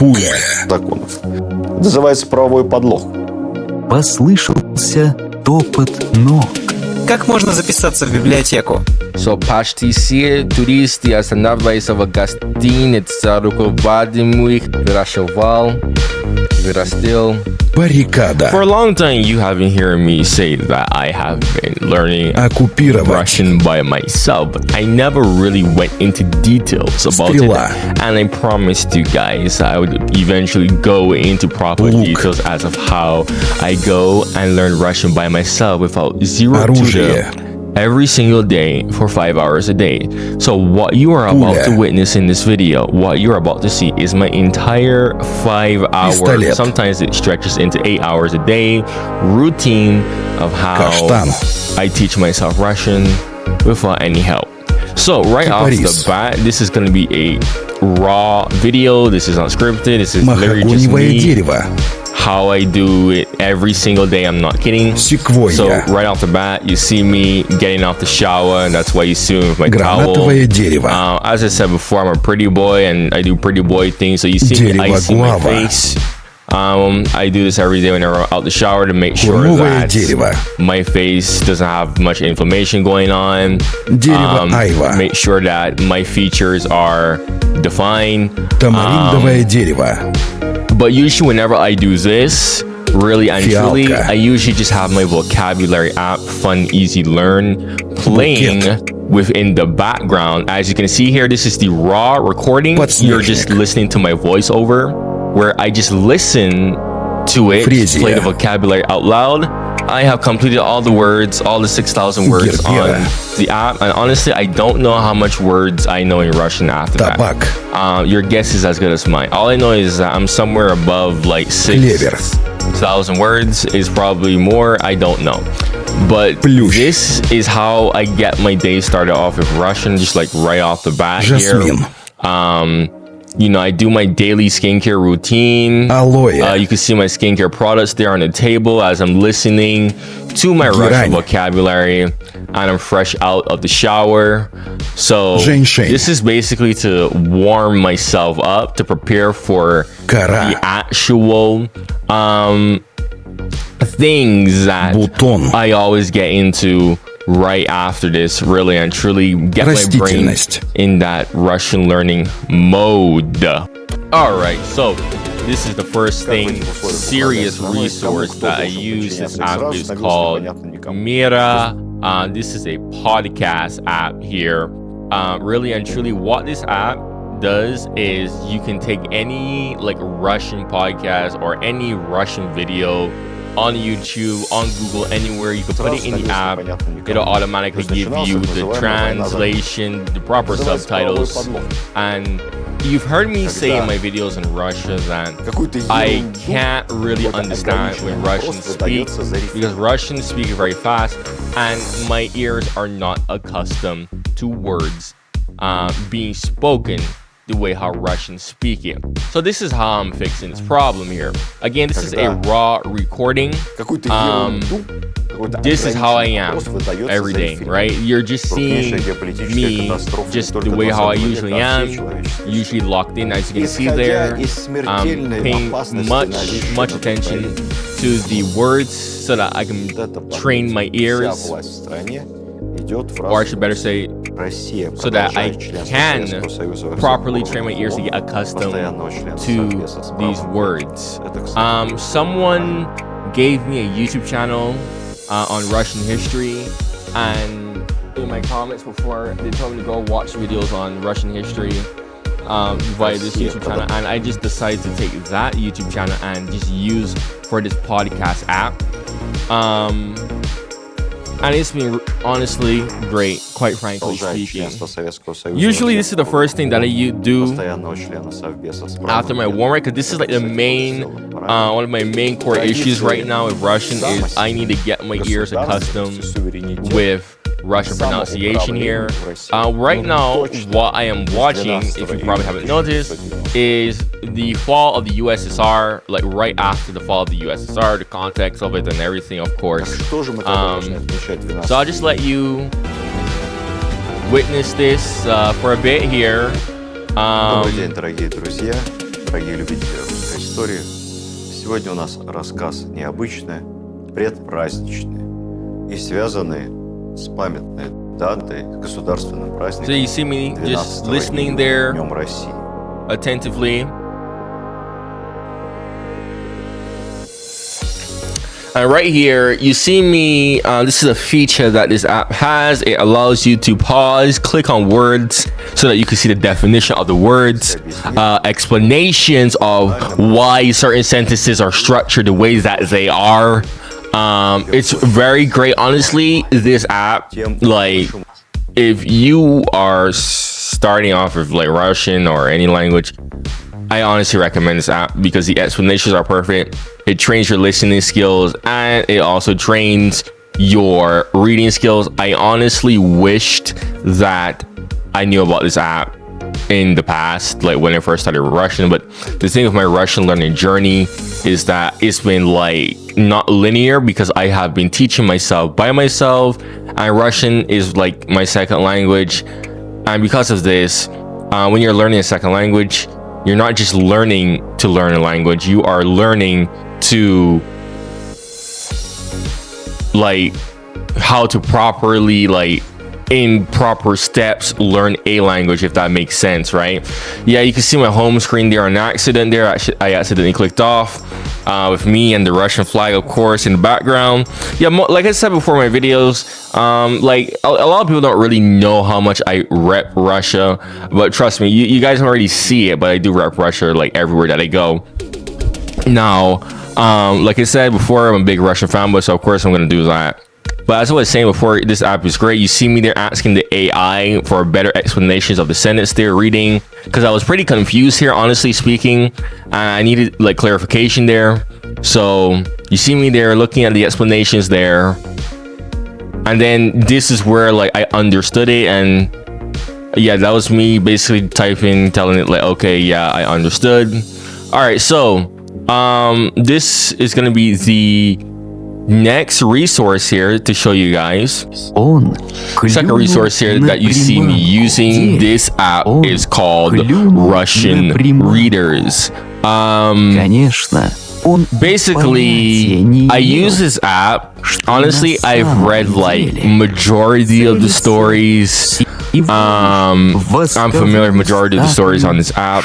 Пуля. законов. Называется правовой подлог. Послышался топот ног. Как можно записаться в библиотеку? So почти все туристы останавливаются в гостинице, руководил их, вырастил. Баррикада. For a long time, you have been hearing me say that I have been learning Оккупировать. Russian by myself, but I never really went into details about Стрела. it. And I promised you guys I would eventually go into proper Лук. details as of how I go and learn Russian by myself without zero Оружие. tutor. Every single day for 5 hours a day. So what you are about to witness in this video, what you're about to see is my entire 5 hours, Пистолет. sometimes it stretches into 8 hours a day, routine of how Каштан. I teach myself Russian without any help. So right off the Кипарис. bat, this is going to be a raw video. This is not scripted. This is literally just Махагониевое me, дерево. how I do it every single day. I'm not kidding. Секвойя. So right off the bat, you see me getting off the shower, and that's why you see me with my towel. Гранатовое дерево. As I said before, I'm a pretty boy, and I do pretty boy things. So you see me Дерево icing my гуава. face. I do this every day whenever I'm out the shower to make sure Курмовое that дерево. my face doesn't have much inflammation going on. Дерево айва. Make sure that my features are defined. Тамариндовое дерево. But usually whenever I do this, really and truly, Фиалка. I usually just have my vocabulary app, Fun Easy Learn, playing within the background. As you can see here, this is the raw recording. You're just Подснежник. listening to my voiceover, where I just listen to it, Фрезия. play the vocabulary out loud. I have completed all the words, all the 6,000 words Гергера. on the app, and honestly, I don't know how much words I know in Russian after Табак. that. Your guess is as good as mine. All I know is that I'm somewhere above like Клевер. 6,000 words. Is probably more. I don't know. But Плющ. this is how I get my day started off with Russian, just like right off the bat Жасмин. here. You know, I do my daily skincare routine. Алоэ. You can see my skincare products there on the table as I'm listening to my Russian Герань. vocabulary, and I'm fresh out of the shower. So Женьшень. this is basically to warm myself up to prepare for Кора. the actual things that Бутон. I always get into right after this, really and truly get my brain Растительность. in that Russian learning mode. All right, so this is the first thing, serious resource that I use. This app is called Mira. This is a podcast app here. Really and truly, what this app does is you can take any like Russian podcast or any Russian video on YouTube, on Google, anywhere. You can put it in the app. It'll automatically give you the translation, the proper subtitles. And you've heard me say in my videos in Russia that I can't really understand when Russians speak because Russians speak very fast and my ears are not accustomed to words being spoken the way how Russians speak it. So this is how I'm fixing this problem here. Again, this is a raw recording. This is how I am every day, right? You're just seeing me just the way how I usually am, usually locked in, as you can see there. Paying much attention to the words so that I can train my ears, or I should better say, so that I can properly train my ears to get accustomed to these words. Someone gave me a YouTube channel on Russian history, and in my comments before, they told me to go watch videos on Russian history via this YouTube channel, and I just decided to take that YouTube channel and just use for this podcast app. And it's been honestly great, quite frankly speaking. Usually this is the first thing that I do after my warm-up, because this is like the main, one of my main core issues right now with Russian is I need to get my ears accustomed with Russian pronunciation here. Right now, what I am watching, if you probably haven't noticed, is the fall of the USSR, like right after the fall of the USSR, the context of it and everything, of course. So I'll just let you witness this for a bit here. дорогие любители русской истории. Сегодня у нас рассказ необычный, предпраздничный и связанный с памятной датой, с государственным So you see праздником me just 12 listening июня, there Днем России. attentively. And right here, you see me, this is a feature that this app has. It allows you to pause, click on words so that you can see the definition of the words, explanations of why certain sentences are structured the ways that they are. It's very great. Honestly, this app, like, if you are starting off with like Russian or any language, I honestly recommend this app because the explanations are perfect. It trains your listening skills and it also trains your reading skills. I honestly wished that I knew about this app in the past, like when I first started Russian. But the thing with my Russian learning journey is that it's been like not linear because I have been teaching myself by myself, and Russian is like my second language. And because of this, when you're learning a second language, you're not just learning to learn a language, you are learning to like how to properly, like in proper steps, learn a language, if that makes sense, right? Yeah, you can see my home screen there on accident there. I accidentally clicked off with me and the Russian flag, of course, in the background. Yeah, like I said before in my videos, like a lot of people don't really know how much I rep Russia, but trust me, you guys don't already see it, but I do rep Russia like everywhere that I go. Now, like I said before, I'm a big Russian fanboy, so of course I'm gonna do that. But as I was saying before, this app is great. You see me there asking the AI for better explanations of the sentence they're reading, because I was pretty confused here, honestly speaking. I needed like clarification there. So you see me there looking at the explanations there, and then this is where like I understood it. And yeah, that was me basically typing, telling it like, okay, yeah, I understood. All right, so this is gonna be the next resource here to show you guys. Second resource here that you see me using this app is called Russian Readers. Basically, I use this app. Honestly, I've read like majority of the stories. I'm familiar with majority of the stories on this app.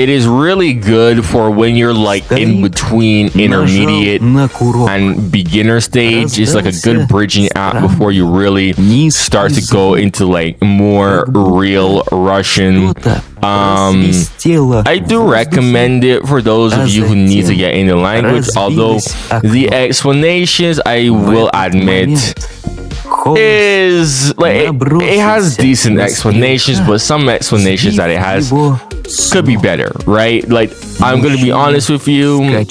It is really good for when you're like in between intermediate and beginner stage. It's like a good bridging app before you really start to go into like more real Russian. I do recommend it for those of you who need to get into language, although the explanations, I will admit, is like it has decent explanations, but some explanations that it has could be better, right? Like, I'm gonna be honest with you,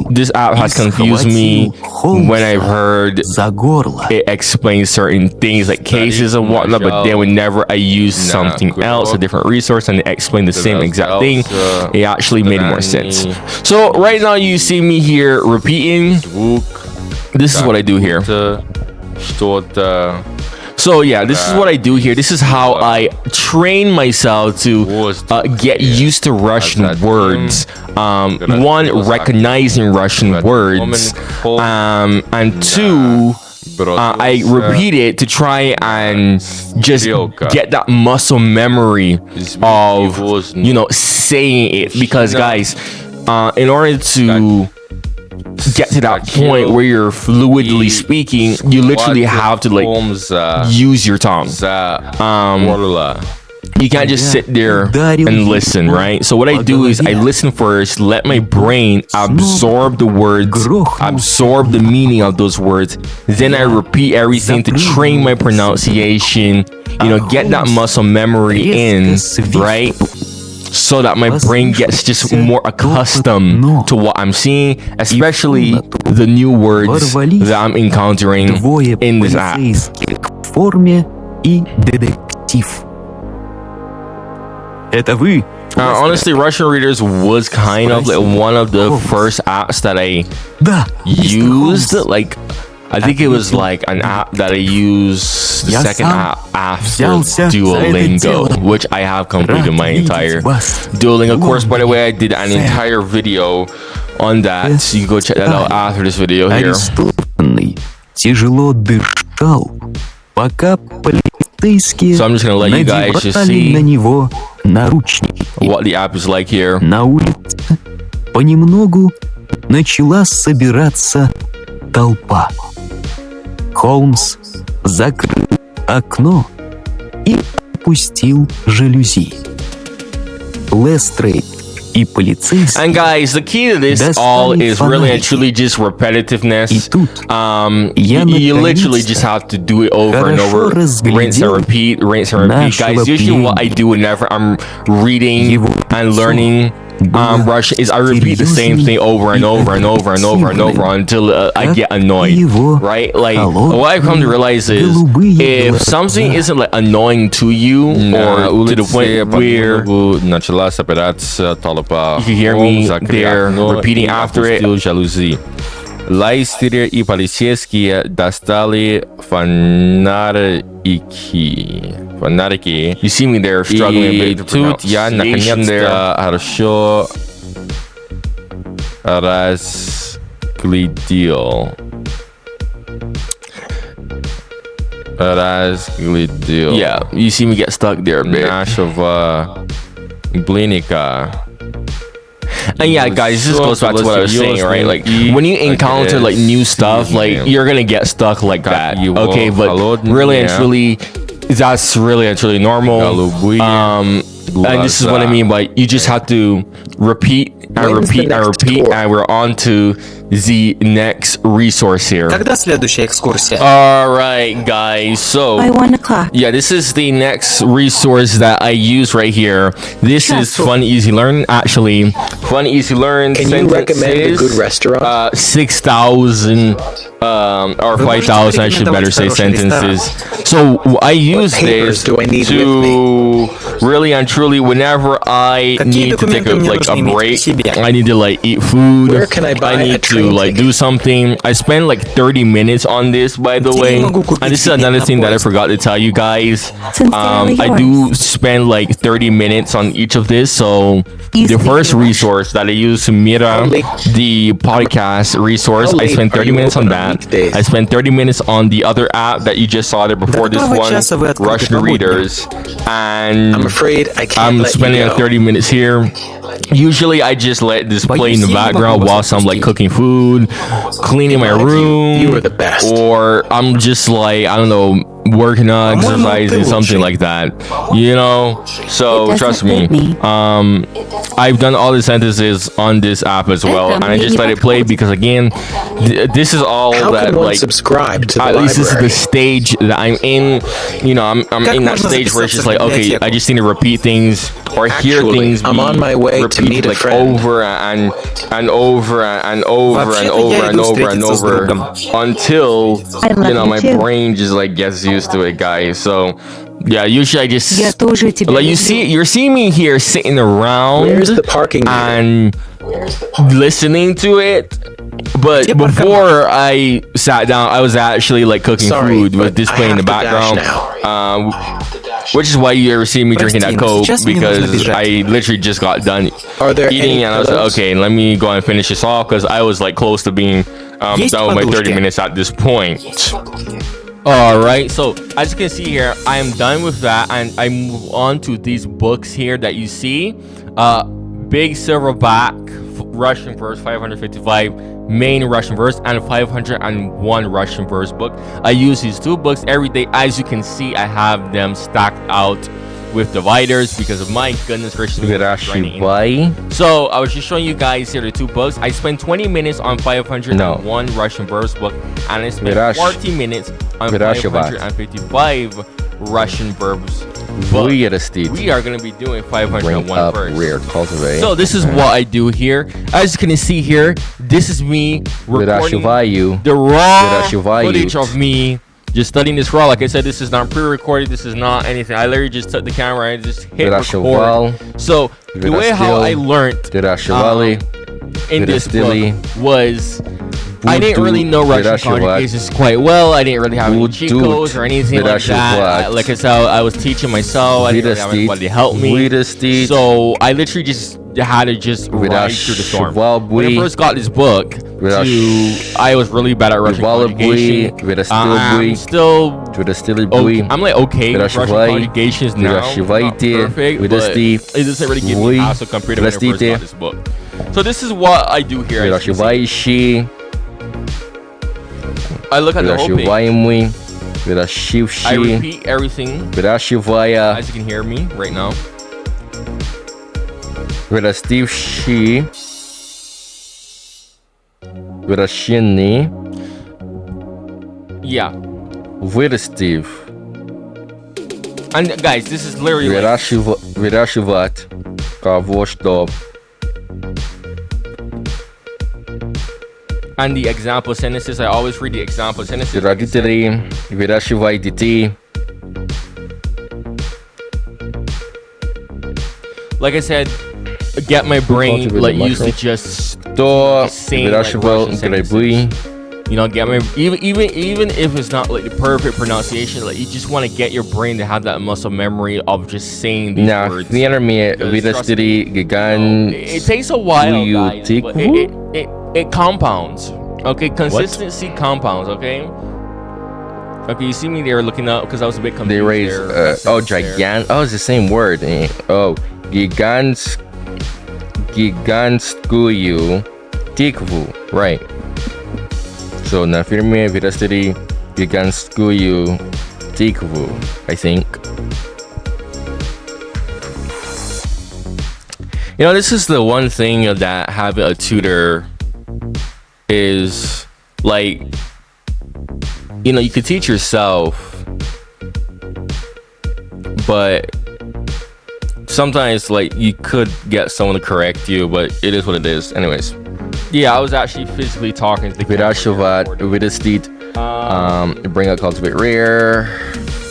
this app has confused me when I've heard it explain certain things like cases and whatnot, but then whenever I use something else, a different resource, and it explained the same exact thing, it actually made more sense. So right now you see me here repeating. This is what I do here. So yeah, this is what I do here. This is how I train myself to get used to Russian words. One, recognizing Russian words, and two, I repeat it to try and just get that muscle memory of, you know, saying it. Because guys, in order to get to that point where you're fluidly speaking, you literally have to like use your tongue. You can't just sit there and listen, right? So what I do is I listen first, let my brain absorb the words, absorb the meaning of those words, then I repeat everything to train my pronunciation, you know, get that muscle memory in, right? So that my brain gets just more accustomed to what I'm seeing, especially the new words that I'm encountering in this app. Honestly, Russian Readers was kind of like one of the first apps that I used. Like, I think it was like an app that I use, the second app after Duolingo, which I have completed my entire Duolingo course. By the way, I did an entire video on that, so you can go check that out after this video here. Тяжело дышал, пока полицейские So I'm just gonna let you guys just надевали see на него наручники. what the app is like here. На улице понемногу начала собираться толпа. Холмс закрыл окно и опустил жалюзи. Лестрейд и полицейский. And guys, the key to this all is really and truly just repetitiveness. You literally just have to do it over and over, rinse and repeat, Guys, usually what I do whenever I'm reading and learning Russian is I repeat the same thing over and over and over and over and over until I get annoyed, right? Like what I've come to realize is if something isn't like annoying to you or to the point where началась операция толпа. you can hear me there repeating after it. Лайстеры и полицейские достали фонарики. You see me there struggling a bit to Тут я наконец-то хорошо разглядел. Yeah, you see me get stuck there a bit. Нашего блинника. And yeah, guys, this goes back to what I was saying, right? Like when you encounter like new stuff, like you're gonna get stuck like that. Okay, but really and truly, that's really and truly normal. And this is what I mean by you just have to repeat and repeat and repeat, and we're on to the next resource here. Когда следующая экскурсия? Alright guys, so By 1 o'clock. yeah, this is the next resource that I use right here. This is Fun Easy Learn. Actually, Fun Easy Learn. Can you recommend a good restaurant? 6,000 or 5,000, I should better say, sentences. So I use this to really and truly whenever I need to take a break, I need to like eat food, Where can I buy need a to train like do something. I spend like 30 minutes on this, by the way. And this is another thing that I forgot to tell you guys. I do spend like 30 minutes on each of this. So the first resource that I use, Mira, the podcast resource, I spend 30 minutes on that. I spent 30 minutes on the other app that you just saw there before this one, Russian Readers, and I'm afraid I can't I'm spending 30 minutes here. Usually I just let this play in the background whilst I'm like cooking food, cleaning my room, you are the best. or I'm just like, I don't know, working on exercising, something like that, you know. So trust me, I've done all the sentences on this app as well, and I just let it play because again, this is all How that can one like subscribe to the at least this is library? the stage that I'm in. You know, I'm in that stage where it's just like, okay, I just need to repeat things or hear Actually, things. I'm on my way to repeated, meet a like friend. over and over and over and over and over and over until you know my brain just like gets used to it, guys. So yeah, usually I just Я тоже тебя like люблю. you're seeing me here sitting around Where's the parking meter? and listening to it. But before I sat down, I was actually like cooking food with this playing in the background, which is why you ever see me drinking that Coke, because I literally just got done eating and I was like, okay, let me go and finish this off because I was like close to being done with my 30 minutes at this point. Alright, so as you can see here, I am done with that and I move on to these books here that you see. Big silverback Russian verse 555, main Russian verse, and 501 Russian verse book. I use these two books every day. As you can see, I have them stacked out with dividers because of my goodness gracious. So I was just showing you guys here the two books. I spent 20 minutes on 501 Russian verse book, and I spent 40 minutes on 555 Russian verbs. We are going to be doing 501 verse. So this is what I do here. As you can see here, this is me recording the raw footage of me just studying this raw. Like I said, this is not pre-recorded. This is not anything. I literally just took the camera and just hit record. So the way how I learned in this book was I didn't really know Russian conjugations quite well. I didn't really have any cheat codes or anything like that. Like I said, I was teaching myself. I didn't really have anybody to help me. So I literally just had to just ride through the storm. When I first got this book, I was really bad at Russian conjugation. I'm still, I'm like okay with Russian conjugations now. Not perfect, but it doesn't really give me hassle compared to when I first got this book. So this is what I do here. I look at the whole page. I repeat everything as you can hear me right now. Yeah. And guys, this is literally Выращивать кого что. And the example sentences, I always read the example sentences. Родители, выращивай детей. Like I said, get my brain like used to just saying like Russian sentences. You know, get my even if it's not like the perfect pronunciation, like you just want to get your brain to have that muscle memory of just saying these words. It takes a while, guys, but it compounds. Okay, consistency compounds. Okay. Okay, you see me there looking up because I was a bit confused. They raise gigant. Oh, it's the same word. Oh, gigantskую тыкву. Right. So на фирме вырастили гигантскую тыкву, I think. You know, this is the one thing that having a tutor is like, you know, you could teach yourself, but sometimes like you could get someone to correct you, but it is what it is. Anyways. Yeah, I was actually physically talking to the bring up cultivate rare.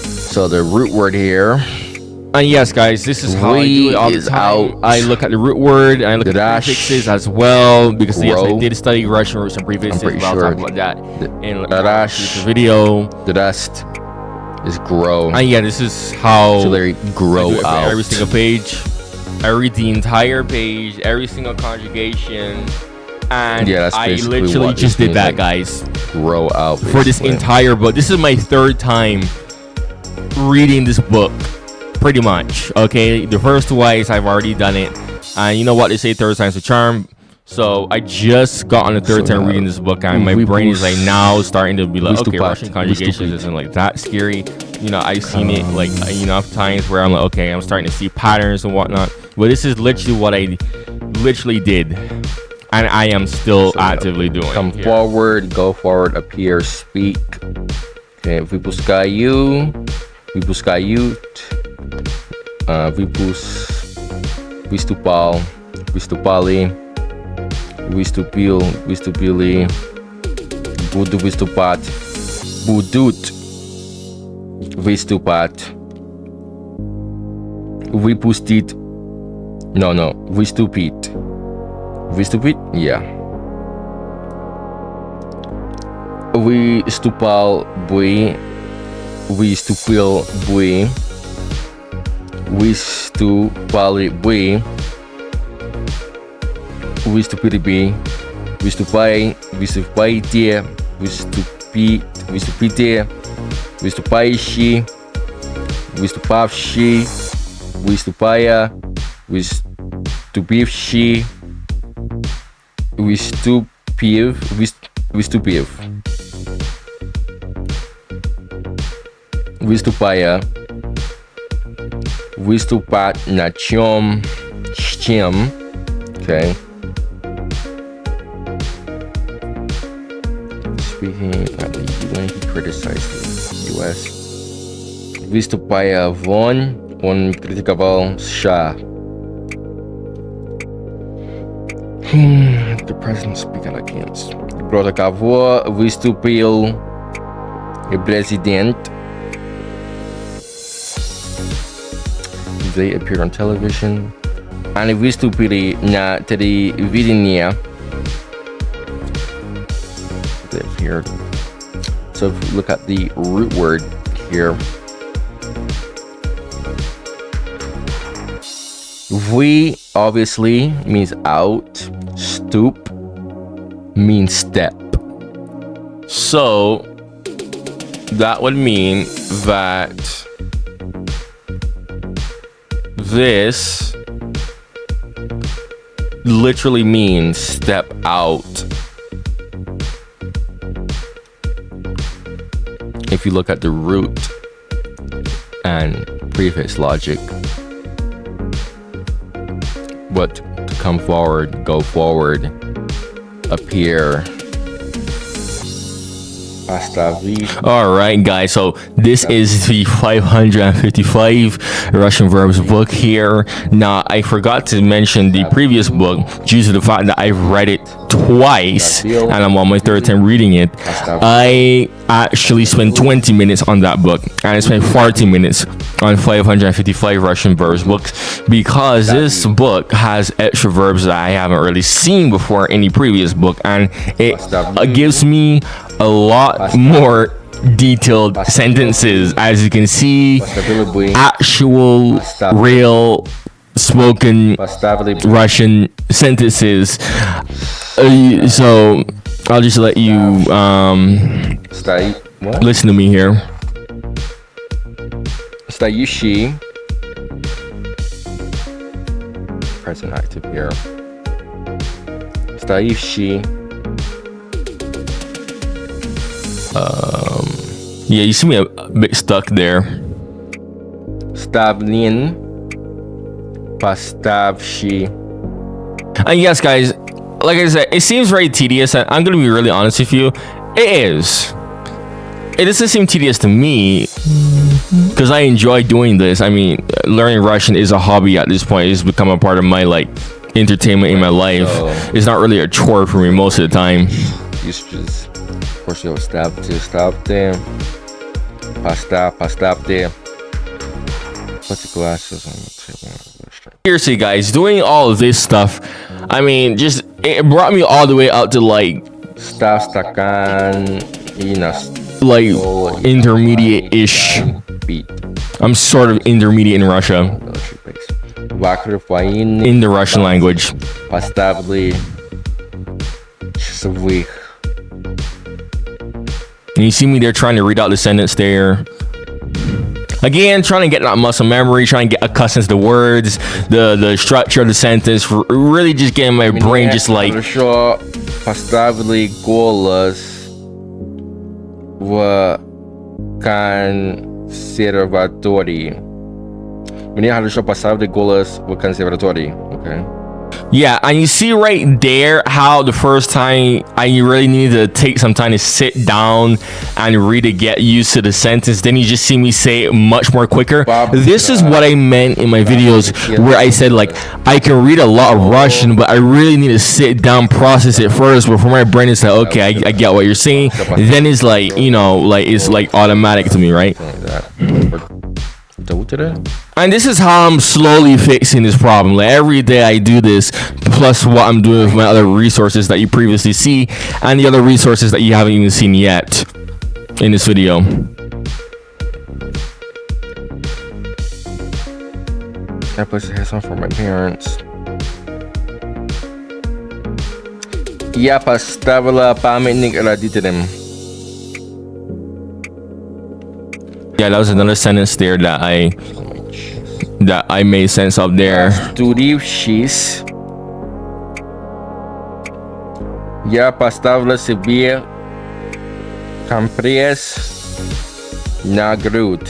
So the root word here. And yes, guys, this is how I do it all the time. I look at the root word and I look at the prefixes as well, because yes, I did study Russian roots and prefixes. I'll talk about that in the video. The rest is grow. And yeah, this is how they grow out. Every single page. I read the entire page, every single conjugation. And yeah, I literally just did that, guys. Grow out basically. For this entire book. This is my third time reading this book, pretty much. Okay, the first twice I've already done it, and you know what they say, third time's a charm. So I just got on the third time reading this book, and my brain is like now starting to be like, okay, Russian conjugations isn't like that scary. You know, I've seen it like enough times where I'm like, okay, I'm starting to see patterns and whatnot. But this is literally what I literally did. And I am still actively doing. Come forward, go forward, appear, speak. Okay, выпускаю, выступал, выступали, выступили, буду выступать, будут выступать, выпустить, выступить. Выступить? Yeah. Выступал бы. Выступил бы. Выступали бы. Выступили бы. Выступайте. Выступите. Выступающий. Выступавший. Выступая. Выступивший. Выступив. Выступая. Выступать на чем? С чем? Okay. Speaking at the UN, he criticized the US. Выступая вон, он критиковал США. The president speaking against. Против кого выступил президент? They appeared on television. Они выступили на телевидении. active here. So if we look at the root word here, we obviously means out, stoop means step. So that would mean that this literally means step out. If you look at the root and prefix logic, what to come forward, go forward, appear. All right, guys, so this is the 555 Russian verbs book here. Now, I forgot to mention the previous book due to the fact that I've read it twice and I'm on my third time reading it. I actually spent 20 minutes on that book and I spent 40 minutes on 555 Russian verbs books because this book has extra verbs that I haven't really seen before in any previous book, and it gives me a lot more detailed sentences. As you can see, actual real spoken Russian sentences. So I'll just let you listen to me here. Стоящий, present active here. Стоящий. Yeah, you see me a bit stuck there. Ставлен, поставщий. And yes, guys, like I said, it seems very tedious, and I'm gonna be really honest with you. It is. It doesn't seem tedious to me because I enjoy doing this. I mean, learning Russian is a hobby at this point. It's become a part of my entertainment in my life. It's not really a chore for me most of the time. Of course, you'll stop there. Поставьте. Put the glasses on the table. Seriously, guys, doing all of this stuff, I mean, just it brought me all the way up to Ставь стакан и intermediate-ish. I'm sort of intermediate in Russia. In the Russian language. Поставили часовых. And you see me there trying to read out the sentence there. Again, trying to get that muscle memory, trying to get accustomed to the words, the structure of the sentence, really just getting my brain just Хорошо поставили голос в консерватории. Мне хорошо поставили голос в консерватории. Okay. Yeah, and you see right there how the first time you really need to take some time to sit down and really get used to the sentence. Then you just see me say it much more quicker. This is what I meant in my videos where I said I can read a lot of Russian, but I really need to sit down, process it first before my brain is okay, I get what you're saying. Then it's it's automatic to me, right? And this is how I'm slowly fixing this problem. Every day I do this, plus what I'm doing with my other resources that you previously see, and the other resources that you haven't even seen yet in this video. I put a headset for my parents. Я поставила памятник родителям. Yeah, that was another sentence there that I made sense of there. Студившись, я поставила себе компресс на грудь.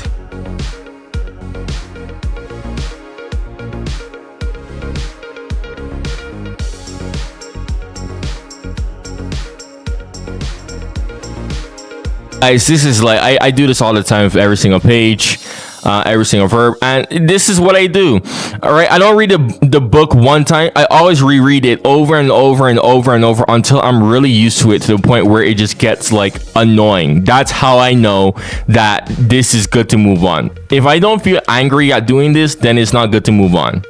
Guys, this is I do this all the time with every single page, every single verb, and this is what I do. All right, I don't read the book one time. I always reread it over and over and over and over until I'm really used to it, to the point where it just gets annoying. That's how I know that this is good to move on. If I don't feel angry at doing this, then it's not good to move on.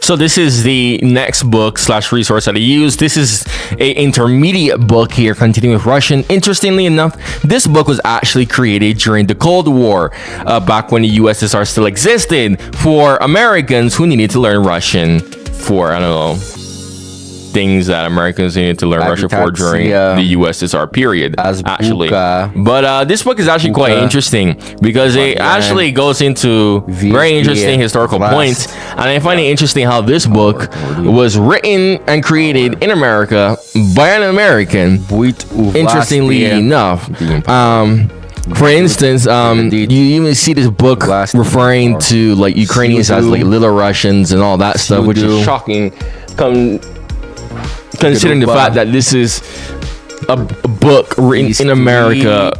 So this is the next book / resource that I use. This is a intermediate book here, continuing with Russian. Interestingly enough, this book was actually created during the Cold War, back when the USSR still existed, for Americans who needed to learn Russian for, I don't know, things that Americans needed to learn Russian for during the USSR period, actually. But this book is actually quite interesting because it actually goes into very interesting historical points, and I find it interesting how this book was written and created in America by an American. Interestingly enough, for instance, you even see this book referring to like Ukrainians as like little Russians and all that stuff, which is shocking. Considering the fact that this is a book written in America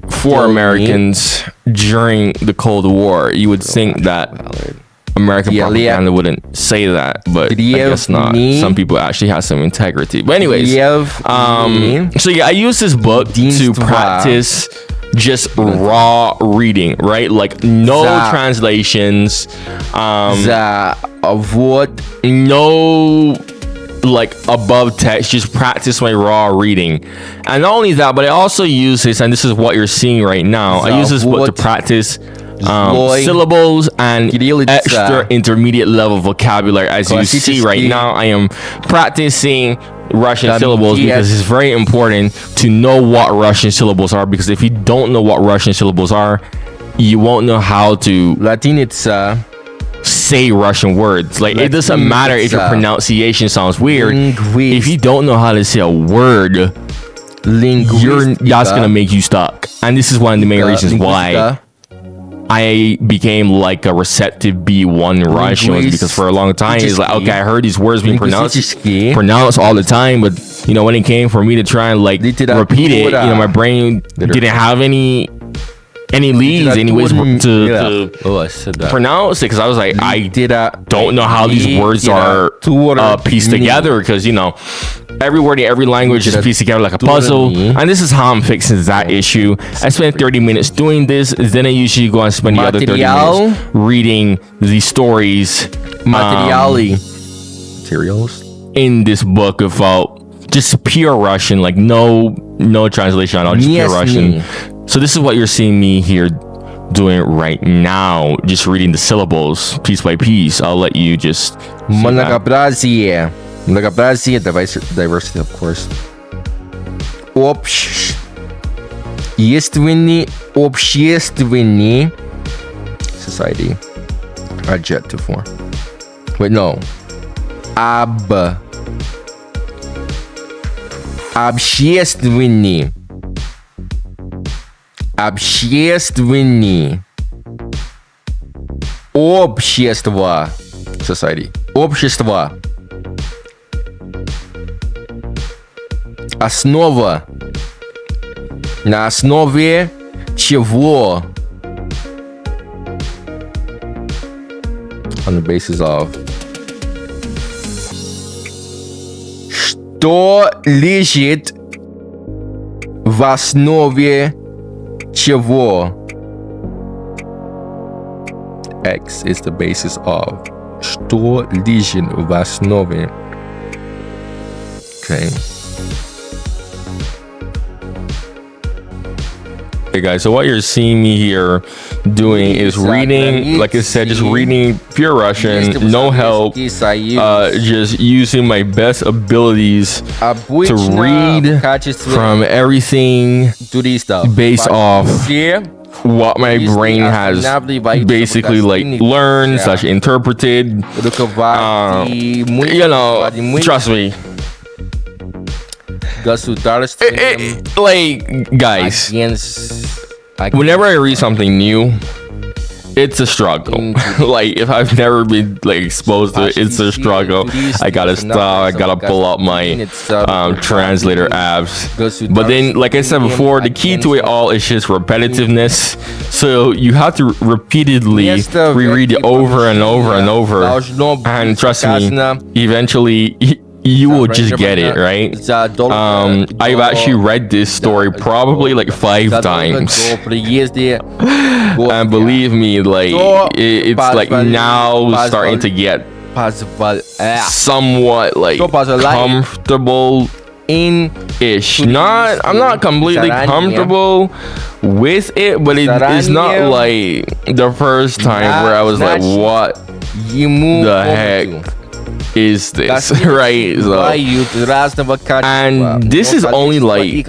for Americans during the Cold War, you would think that American propaganda wouldn't say that, but I guess not. Some people actually have some integrity. But anyways, so yeah, I use this book to practice just raw reading, right? Like no translations, no like above text, just practice my raw reading. And not only that, but I also use this, and this is what you're seeing right now, I use this book to practice syllables and extra intermediate level vocabulary. As you see right now, I am practicing Russian syllables because it's very important to know what Russian syllables are, because if you don't know what Russian syllables are, you won't know how to say Russian words. Like, it doesn't matter if your pronunciation sounds weird. If you don't know how to say a word, that's gonna make you stuck. And this is one of the main reasons why I became like a receptive B1 Russian, was because for a long time it's like, okay, I heard these words being pronounced all the time, but you know, when it came for me to try and like repeat it, you know, my brain didn't have any leads anyways to pronounce it, because I was like, I don't know how these words are pieced together, because you know, every word in every language is pieced together like a puzzle. And this is how I'm fixing that issue. I spent 30 minutes doing this, then I usually go and spend the other 30 minutes reading the stories materials in this book about just pure Russian, like no translation at all, just pure Russian. So this is what you're seeing me here doing right now, just reading the syllables piece by piece. I'll let you just Многообразие, diversity, of course. Общественный, society, adjective form. Wait, no. Общественный. Общество. Society. Общество. Основа. На основе чего? On the basis of. Что лежит в основе чего? X is the basis of. Что лежит в основе? Okay. Hey guys, so what you're seeing me here doing is reading, like I said, just reading pure Russian, no help, just using my best abilities to read from everything based off what my brain has basically like learned / interpreted. You know, trust me. Like, guys, whenever I read something new, it's a struggle. Like, if I've never been like exposed to it, it's a struggle. I gotta stop, I gotta pull up my translator apps. But then, like I said before, the key to it all is just repetitiveness. So you have to repeatedly reread it over and over and over, and trust me, eventually you will just get it, right? I've actually read this story probably like 5 times, and believe me, like it's like now starting to get somewhat like comfortable ish. I'm not completely comfortable with it, but it's not like the first time where I was like, what the heck is this? Right? So, and this is only like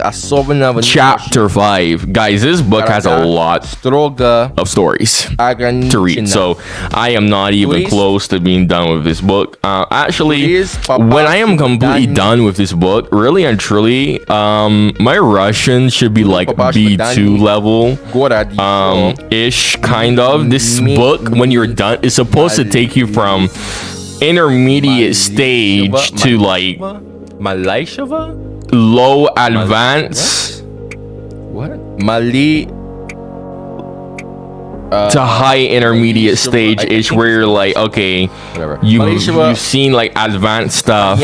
chapter 5. Guys, this book has a lot of stories to read, so I am not even close to being done with this book. Actually, when I am completely done with this book, really and truly, my Russian should be like B2 level ish, kind of. This book, when you're done, is supposed to take you from intermediate stage to like low advanced to high intermediate stage ish, where you're like, okay, you've seen like advanced stuff,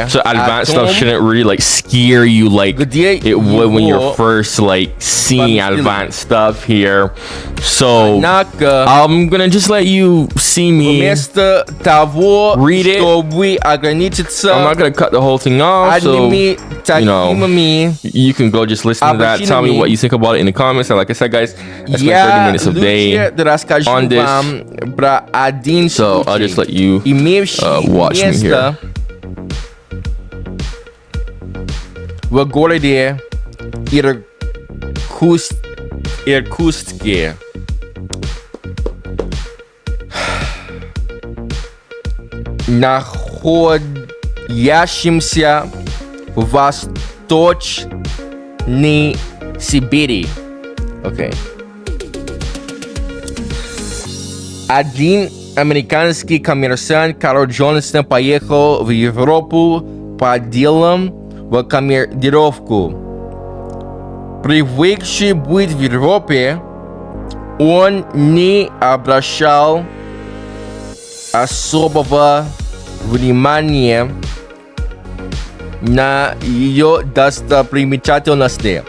so advanced stuff shouldn't really like scare you like it would when you're first like seeing advanced stuff here. So I'm gonna just let you see me read it. I'm not gonna cut the whole thing off, so you know, you can go just listen to that. Tell me what you think about it in the comments. And like I said, guys, that's my 30 minutes of day on this, so I'll just let you watch me here. В городе Иркутске находящемся в Восточной Сибири. Okay. Один американский коммерсант Карл Джонсон поехал в Европу по делам в командировку. Привыкший быть в Европе, он не обращал особого внимания на ее достопримечательности.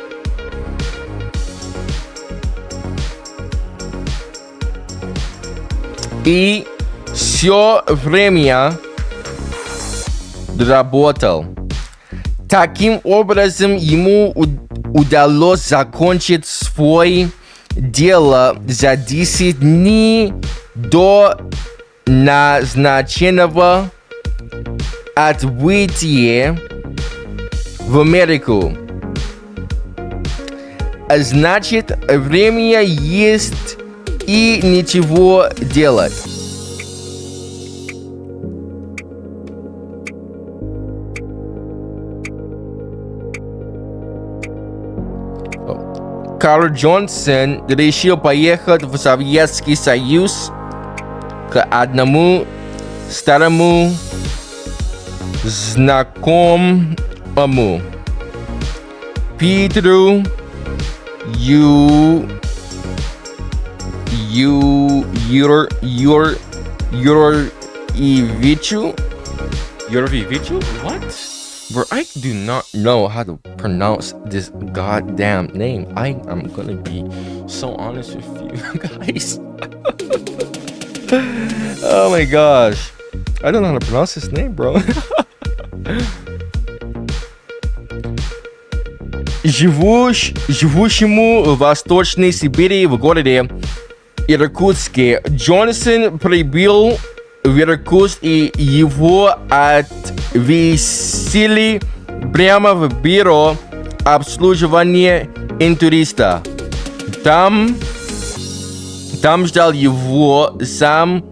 И все время работал. Таким образом, ему удалось закончить свое дело за 10 дней до назначенного отбытия в Америку. Значит, время есть и ничего делать. Карл Джонсон решил поехать в Советский Союз к одному старому знакомому Питеру Юровичу? What? Bro, I do not know how to pronounce this goddamn name. I am gonna be so honest with you guys. Oh my gosh. I don't know how to pronounce his name, bro. Живущему в Восточной Сибири в городе Иркутске, Джонсон прибыл в Иркутск, и его отвезли прямо в бюро обслуживания интуриста. Там ждал его сам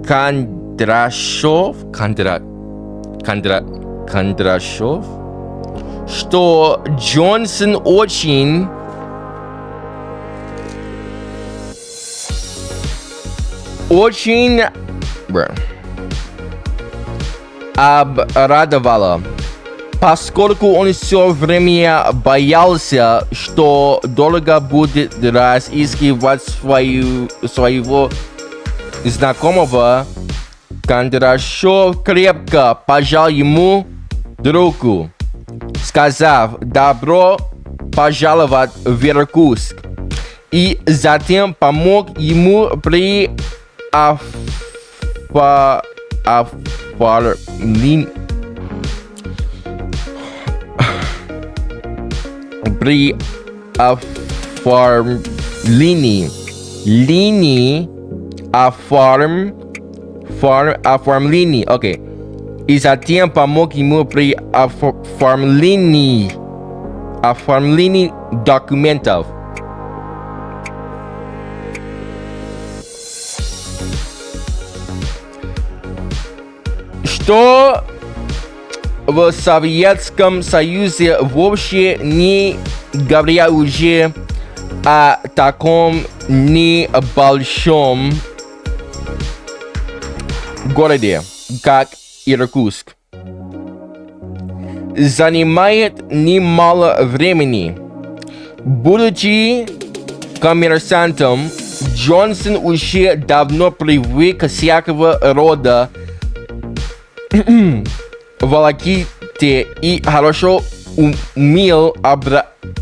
Кондрашов, что Джонсон очень обрадовало, поскольку он все время боялся, что долго будет разыскивать своего знакомого. Кондрашов крепко пожал ему руку, сказав «добро пожаловать в Иркутск», и затем помог ему при При оформлении. Оформлении. Окей. И затем помог ему при оформлении документов. Что в Советском Союзе вообще не говоря уже о таком небольшом городе, как Иркутск. Занимает немало времени. Будучи коммерсантом, Джонсон уже давно привык к всякого рода волоките и хорошо умел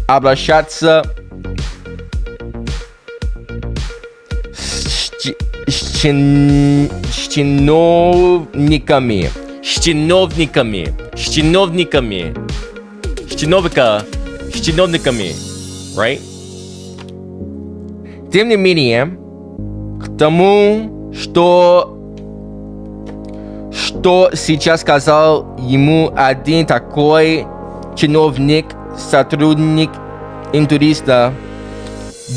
обращаться с чиновниками. Right? Тем не менее, к тому, что сейчас сказал ему один такой чиновник, сотрудник интуриста,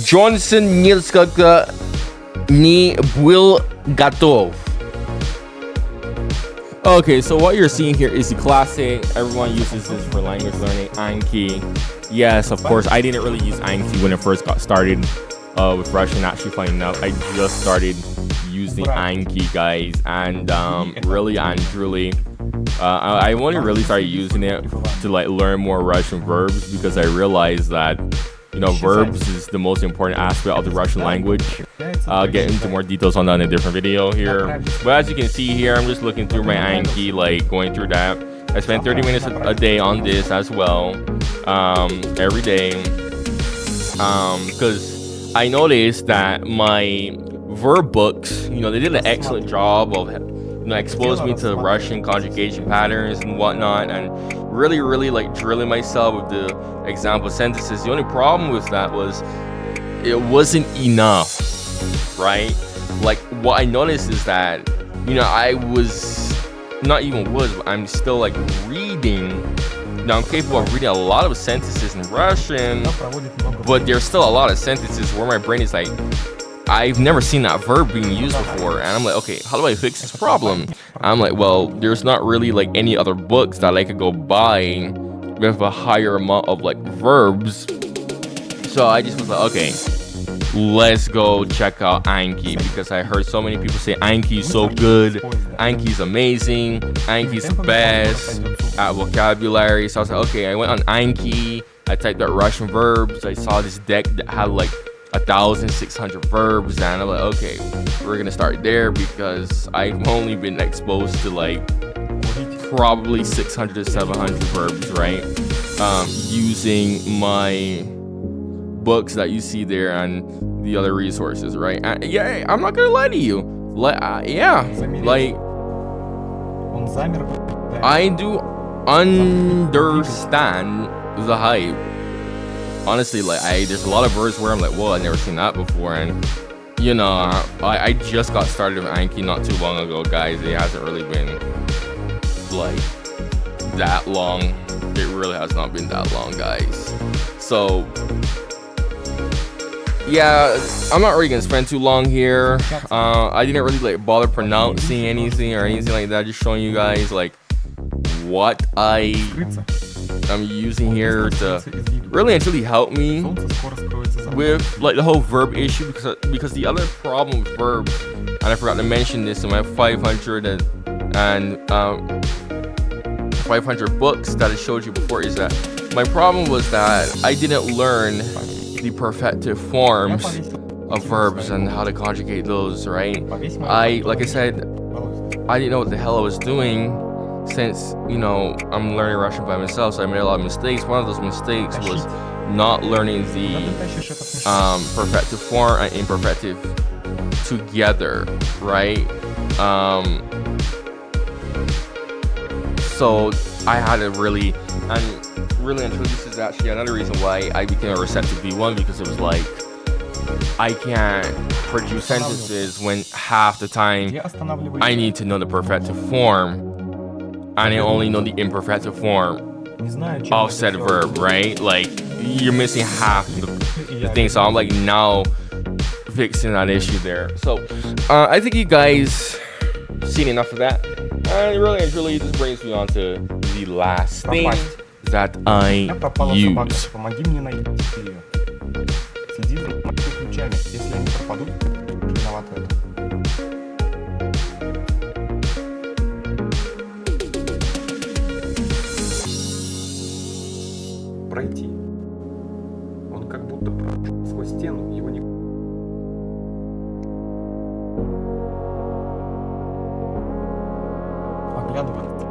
Джонсон несколько не был готов. Okay, so what you're seeing here is the classic, everyone uses this for language learning, Anki. Yes, of course, I didn't really use Anki when it first got started with Russian. Actually, funny enough, I just started using Anki, guys, and really and truly, I only really started using it to like learn more Russian verbs because I realized that, you know, verbs is the most important aspect of the Russian language. I'll get into more details on that in a different video here. But as you can see here, I'm just looking through my Anki, like going through that. I spend 30 minutes a day on this as well, every day, because I noticed that my verb books, you know, they did an excellent job of, you know, exposing me to Russian conjugation patterns and whatnot, and really like drilling myself with the example sentences. The only problem with that was it wasn't enough, right? Like what I noticed is that, you know, I was not even was, but I'm still like reading. Now I'm capable of reading a lot of sentences in Russian, but there's still a lot of sentences where my brain is like, I've never seen that verb being used before, and I'm like, okay, how do I fix this problem? I'm like, well, there's not really like any other books that I could go buy with a higher amount of like verbs. So I just was like, okay, let's go check out Anki, because I heard so many people say Anki is so good, Anki's amazing, Anki's the best at vocabulary. So I was like, okay, I went on Anki, I typed out Russian verbs, I saw this deck that had like 1,600 verbs, and I'm like, okay, we're gonna start there because I've only been exposed to like probably 600 to 700 verbs, right? Using my books that you see there and the other resources, right? And yeah, I'm not gonna lie to you, like I do understand the hype. Honestly, like there's a lot of verbs where I'm like, whoa, I've never seen that before, and you know, I just got started with Anki not too long ago, guys. It hasn't really been like that long. It really has not been that long, guys. So yeah, I'm not really gonna spend too long here. I didn't really like bother pronouncing anything or anything like that. Just showing you guys like what I'm using here to really and truly help me with like the whole verb issue, because the other problem with verbs, and I forgot to mention this in my 500 books that I showed you before, is that my problem was that I didn't learn the perfective forms of verbs and how to conjugate those, right? Like I said, I didn't know what the hell I was doing, since, you know, I'm learning Russian by myself, so I made a lot of mistakes. One of those mistakes was not learning the perfective form and imperfective together, right? So I had to really and truly, this is actually another reason why I became a receptive B1, because it was like I can't produce sentences when half the time I need to know the perfective form and I only know the imperfective form of said verb, right? Like you're missing half the thing. So I'm like now fixing that issue there. So I think you guys seen enough of that. And really and truly, this brings me on to the last thing that I use. Помоги мне найти ее. Следи за моими ключами. Если они пропадут, виноват в этом. Пройти. Он как будто прошел сквозь стену, его не... Оглядывается.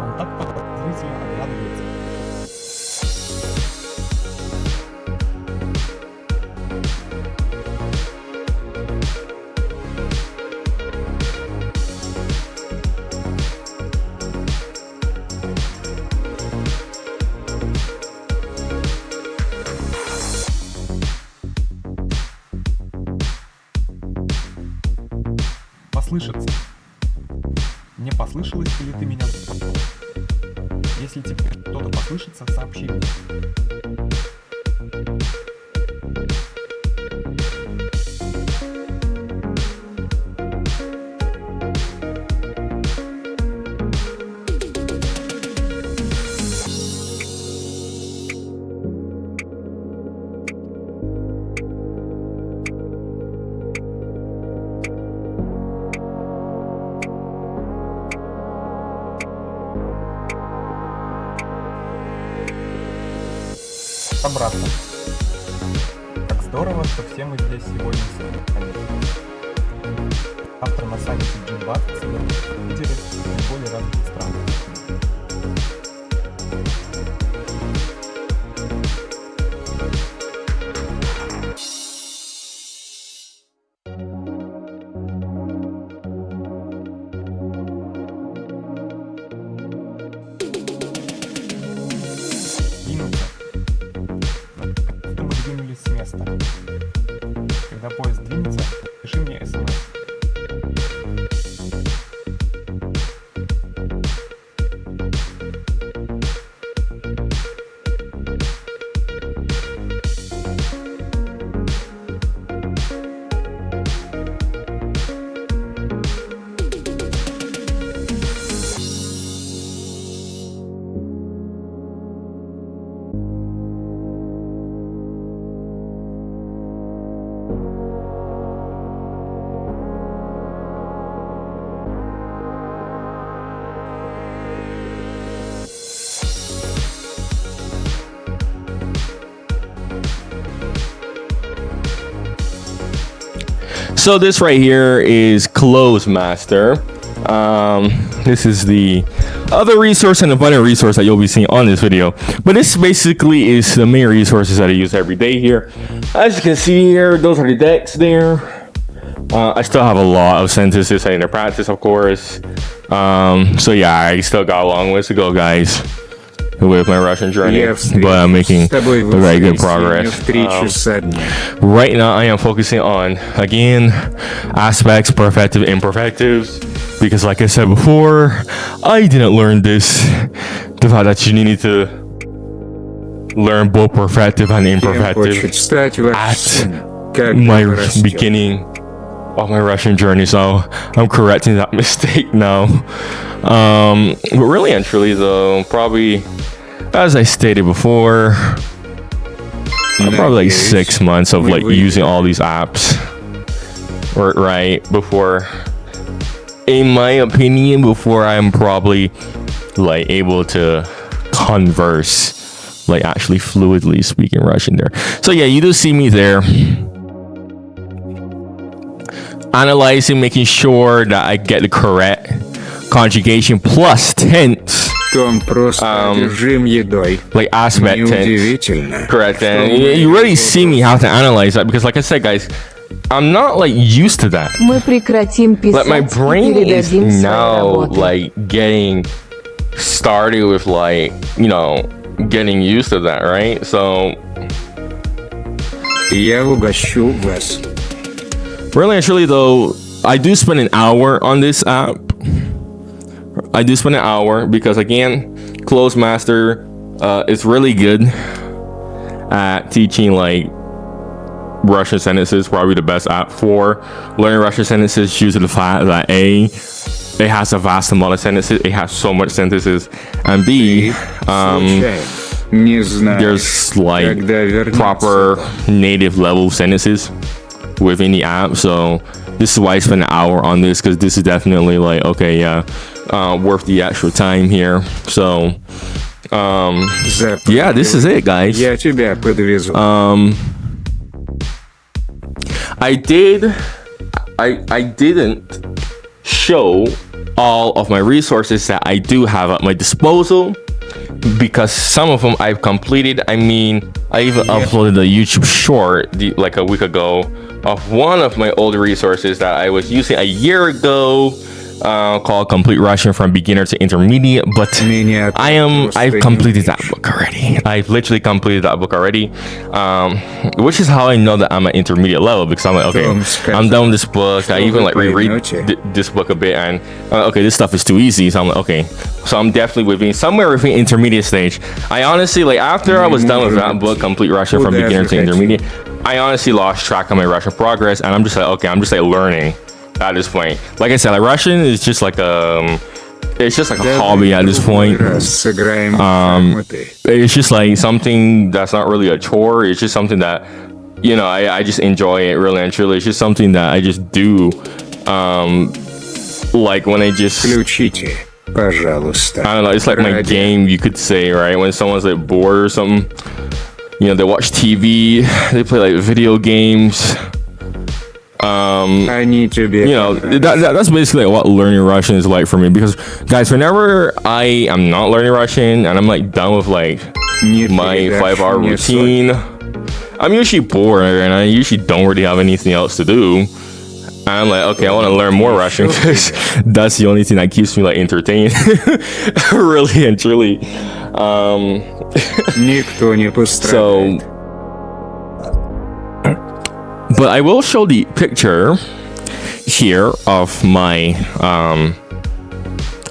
Он так подозрительно оглядывается. Послышаться. Не послышалось ли ты меня запомнил? Если тебе что-то послышится, сообщи мне. Собраться. Как здорово, что все мы здесь сегодня собрались. Автор на саммите G20 лидеры наиболее развитых стран. С места. Когда поезд двинется, пиши мне смс. So this right here is Clozemaster. This is the other resource and abundant resource that you'll be seeing on this video. But this basically is the main resources that I use every day here. As you can see here, those are the decks there. I still have a lot of sentences I need to practice, of course. So yeah, I still got a long ways to go, guys, with my Russian journey, but I'm making very good progress. Right now I am focusing on, again, aspects, perfective, imperfectives, because like I said before, I didn't learn this, the fact that you need to learn both perfective and imperfective at my beginning of my Russian journey, so I'm correcting that mistake now. But really and truly though, probably, as I stated before, probably like 6 months of like using all these apps, right, before, in my opinion, before I'm probably like able to converse, like actually fluidly speaking Russian there. So yeah, you do see me there analyzing, making sure that I get the correct conjugation plus tense, like aspect tense, correct. And you really see me how to analyze that, because like I said, guys, I'm not like used to that. Мы прекратим писать Like my brain и is передадим свои now работы. like getting started with like, you know, getting used to that, right? So Я угощу вас. really and truly though, I do spend an hour on this app. I do spend an hour because again, Clozemaster is really good at teaching like Russian sentences. Probably the best app for learning Russian sentences due to the fact that A, it has a vast amount of sentences. It has so much sentences, and B, there's like proper native level sentences within the app. So this is why I spent an hour on this, because this is definitely like, okay, yeah, worth the extra time here. So yeah, this is it, guys. Я тебя подвезу. I didn't show all of my resources that I do have at my disposal, because some of them I've completed. I mean, I even uploaded a YouTube short like a week ago of one of my old resources that I was using a year ago, called Complete Russian from Beginner to Intermediate. But I've completed that book already. I've literally completed that book already, which is how I know that I'm at intermediate level, because I'm like, okay, I'm done with this book. I even like reread this book a bit, and okay, this stuff is too easy. So I'm like, okay, so I'm definitely somewhere within intermediate stage. I honestly, like, after I was done with that book, Complete Russian from Beginner to Intermediate, I honestly lost track of my Russian progress, and I'm just like, okay, I'm just like learning at this point. Like I said, like Russian is just like it's just like a hobby at this point. It's just like something that's not really a chore. It's just something that, you know, I just enjoy it really and truly. It's just something that I just do. Like when I just, Пожалуйста. I don't know, it's like my game, you could say, right? When someone's like bored or something, you know, they watch TV, they play like video games. You know, that's basically like what learning Russian is like for me. Because guys, whenever I am not learning Russian and I'm like done with like my 5-hour routine, I'm usually bored and I usually don't really have anything else to do. And I'm like, okay, I want to learn more Russian, because that's the only thing that keeps me like entertained. Really and truly. So, but I will show the picture here of my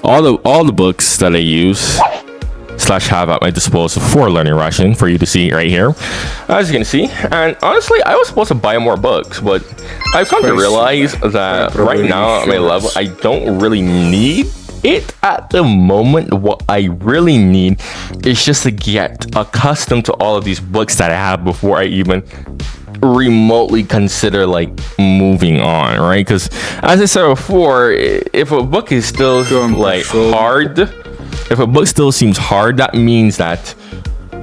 all the books that I use / have at my disposal for learning Russian for you to see right here, as you can see. And honestly, I was supposed to buy more books, but I've come to realize that right now at my level, I don't really need it at the moment. What I really need is just to get accustomed to all of these books that I have before I even remotely consider like moving on, right? Because as I said before, if a book is still like hard, if a book still seems hard, that means that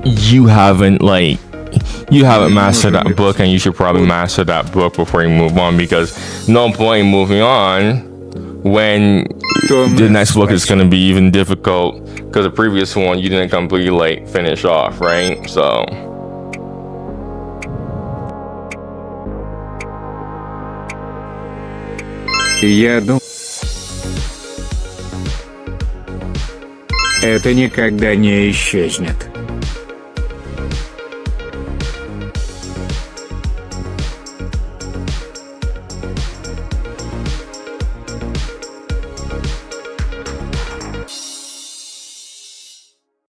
you haven't mastered that book, and you should probably master that book before you move on, because no point in moving on when the next book is going to be even difficult because the previous one you didn't completely like finish off, right? So Я думаю, это никогда не исчезнет.